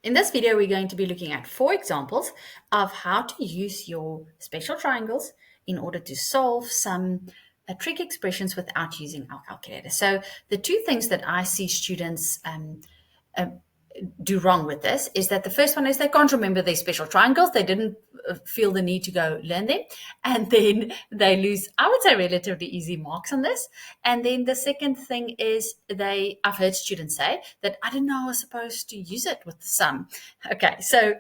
In this video, we're going to be looking at 4 examples of how to use your special triangles in order to solve some trig expressions without using our calculator. So the two things that I see students do wrong with this is that the first one is they can't remember their special triangles. They didn't feel the need to go learn them. And then they lose, I would say, relatively easy marks on this. And then the second thing is I've heard students say that I didn't know I was supposed to use it with the sum. Okay, so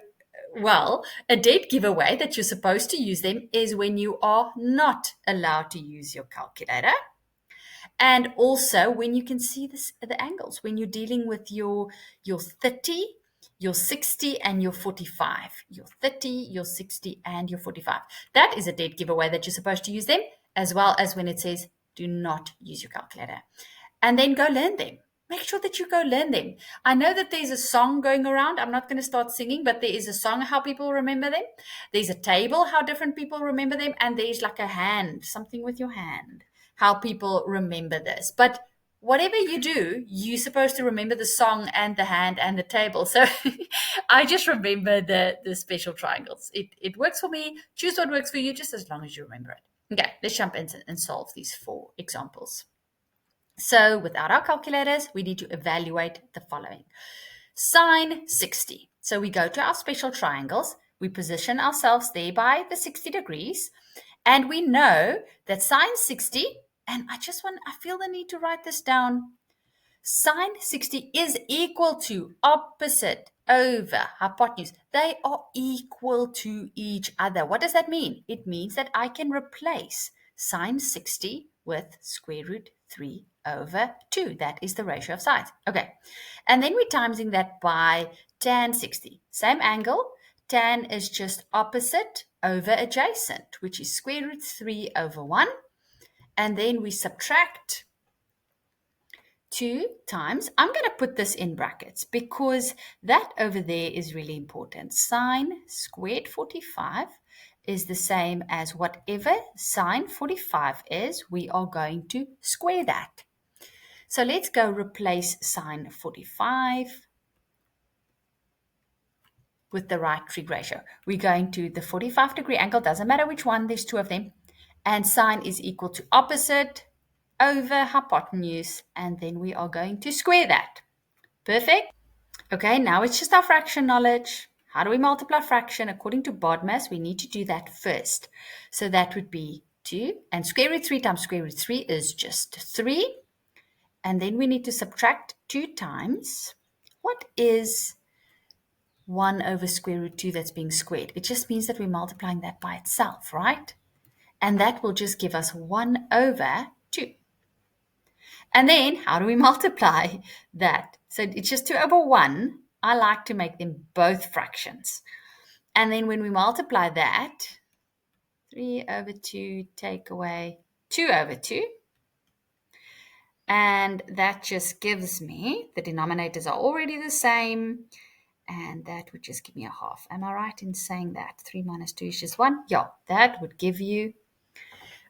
a dead giveaway that you're supposed to use them is when you are not allowed to use your calculator. And also when you can see the angles, when you're dealing with your 30, your 60, and your 45. Your 30, your 60, and your 45. That is a dead giveaway that you're supposed to use them, as well as when it says do not use your calculator. And then go learn them. Make sure that you go learn them. I know that there's a song going around. I'm not going to start singing, but there is a song how people remember them. There's a table how different people remember them. And there's like a hand, something with your hand, how people remember this. But whatever you do, you're supposed to remember the song and the hand and the table. So I just remember the special triangles. It works for me. Choose what works for you, just as long as you remember it. Okay, let's jump in and solve these 4 examples. So without our calculators, we need to evaluate the following. Sine 60. So we go to our special triangles. We position ourselves there by the 60 degrees. And we know that sine 60, and I feel the need to write this down. Sine 60 is equal to opposite over hypotenuse. They are equal to each other. What does that mean? It means that I can replace sine 60 with square root 3 over 2. That is the ratio of sides. Okay. And then we're timesing that by tan 60. Same angle. Tan is just opposite over adjacent, which is square root 3 over 1. And then we subtract 2 times. I'm going to put this in brackets because that over there is really important. Sine squared 45 is the same as whatever sine 45 is. We are going to square that. So let's go replace sine 45 with the right trig ratio. We're going to the 45-degree angle, doesn't matter which one, there's 2 of them. And sine is equal to opposite over hypotenuse, and then we are going to square that. Perfect. Okay, now it's just our fraction knowledge. How do we multiply fraction? According to BODMAS, we need to do that first. So that would be 2, and square root 3 times square root 3 is just 3. And then we need to subtract 2 times. What is 1 over square root 2 that's being squared? It just means that we're multiplying that by itself, right? And that will just give us 1 over 2. And then how do we multiply that? So it's just 2 over 1. I like to make them both fractions. And then when we multiply that, 3 over 2 take away 2 over 2. And that just gives me, the denominators are already the same, and that would just give me a half. Am I right in saying that? 3 minus 2 is just 1? Yeah, that would give you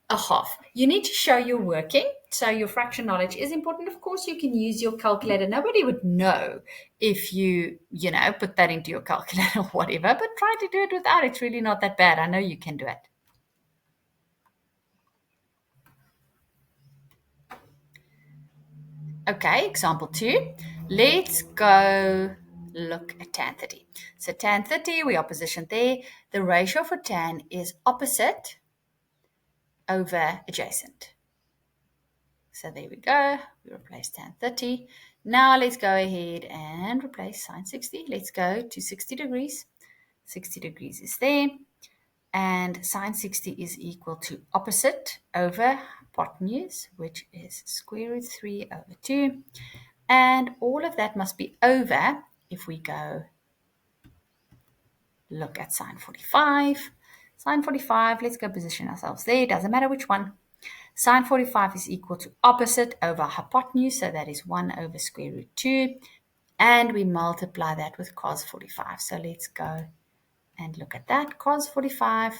a half. You need to show you're working, so your fraction knowledge is important. Of course, you can use your calculator. Nobody would know if you put that into your calculator or whatever, but try to do it without. It's really not that bad. I know you can do it. Okay, example 2. Let's go look at tan 30. So tan 30, we are positioned there. The ratio for tan is opposite over adjacent. So there we go. We replace tan 30. Now let's go ahead and replace sine 60. Let's go to 60 degrees. 60 degrees is there. And sine 60 is equal to opposite over hypotenuse, which is square root 3 over 2. And all of that must be over if we go look at sine 45. Sine 45, let's go position ourselves there. Doesn't matter which one. Sine 45 is equal to opposite over hypotenuse, so that is 1 over square root 2. And we multiply that with cos 45. So let's go and look at that. Cos 45,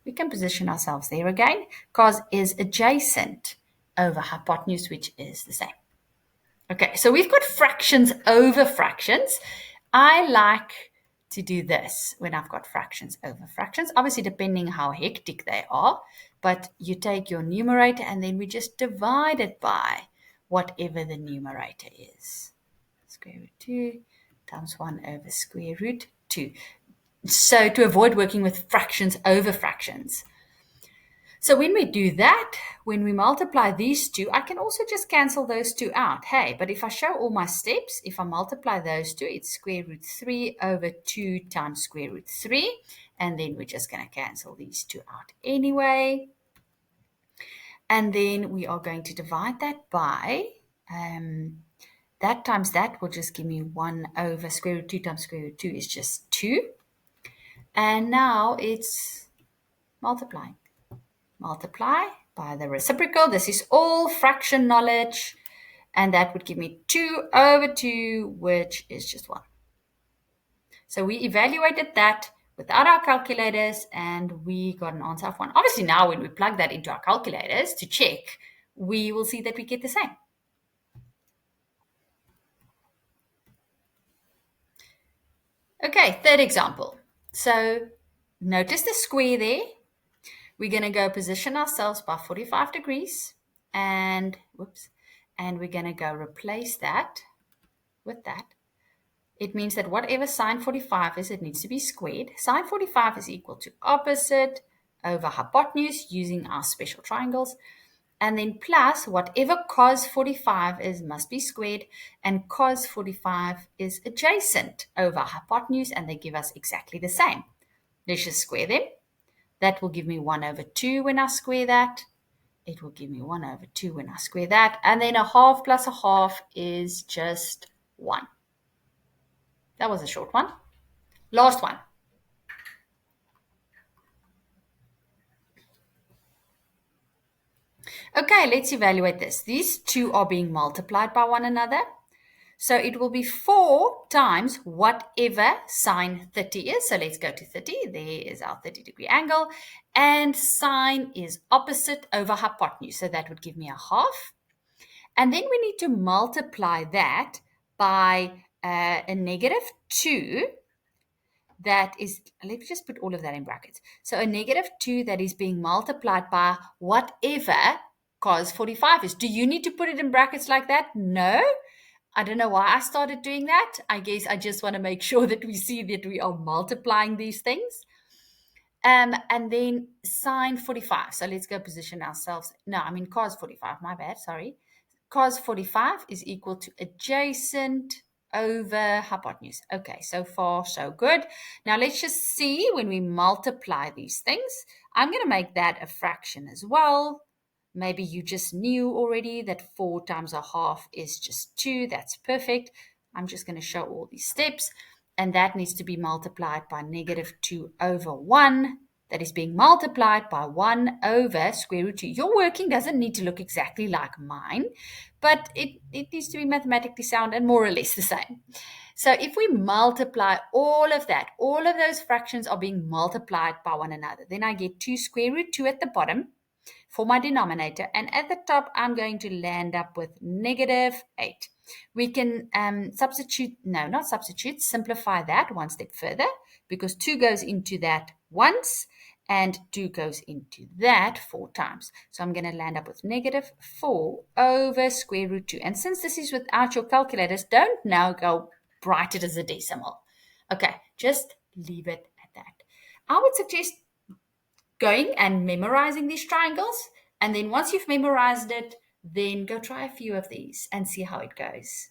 we can position ourselves there again. Cos is adjacent over hypotenuse, which is the same. Okay, so we've got fractions over fractions. I like to do this when I've got fractions over fractions, obviously depending how hectic they are, but you take your numerator and then we just divide it by whatever the numerator is. Square root 2 times 1 over square root 2. So to avoid working with fractions over fractions. So when we do that, when we multiply these two, I can also just cancel those two out. Hey, but if I show all my steps, if I multiply those two, it's square root 3 over 2 times square root 3. And then we're just going to cancel these two out anyway. And then we are going to divide that by, that times that will just give me 1 over square root 2 times square root 2 is just 2. And now it's multiplying. Multiply by the reciprocal. This is all fraction knowledge. And that would give me 2 over 2, which is just 1. So we evaluated that without our calculators, and we got an answer of 1. Obviously, now when we plug that into our calculators to check, we will see that we get the same. Okay, third example. So notice the square there. We're going to go position ourselves by 45 degrees and we're going to go replace that with that. It means that whatever sine 45 is, it needs to be squared. Sine 45 is equal to opposite over hypotenuse using our special triangles. And then plus whatever cos 45 is must be squared. And cos 45 is adjacent over hypotenuse, and they give us exactly the same. Let's just square them. That will give me 1 over 2 when I square that. It will give me 1 over 2 when I square that. And then a half plus a half is just 1. That was a short one. Last one. Okay, let's evaluate this. These two are being multiplied by one another. So it will be 4 times whatever sine 30 is. So let's go to 30. There is our 30-degree angle. And sine is opposite over hypotenuse. So that would give me a half. And then we need to multiply that by a negative 2. That is, let me just put all of that in brackets. So a negative 2 that is being multiplied by whatever cos 45 is. Do you need to put it in brackets like that? No. I don't know why I started doing that. I guess I just want to make sure that we see that we are multiplying these things. And then sine 45. So let's go position ourselves. No, I mean cos 45. My bad. Sorry. Cos 45 is equal to adjacent over hypotenuse. Okay, so far so good. Now let's just see when we multiply these things. I'm going to make that a fraction as well. Maybe you just knew already that 4 times a half is just 2. That's perfect. I'm just going to show all these steps. And that needs to be multiplied by negative 2 over 1. That is being multiplied by 1 over square root 2. Your working doesn't need to look exactly like mine, but it needs to be mathematically sound and more or less the same. So if we multiply all of that, all of those fractions are being multiplied by one another. Then I get 2 square root 2 at the bottom for my denominator. And at the top, I'm going to land up with negative 8. We can simplify that one step further, because 2 goes into that once and 2 goes into that 4 times. So I'm going to land up with negative 4 over square root 2. And since this is without your calculators, don't now go write it as a decimal. Okay, just leave it at that. I would suggest going and memorizing these triangles, and then once you've memorized it, then go try a few of these and see how it goes.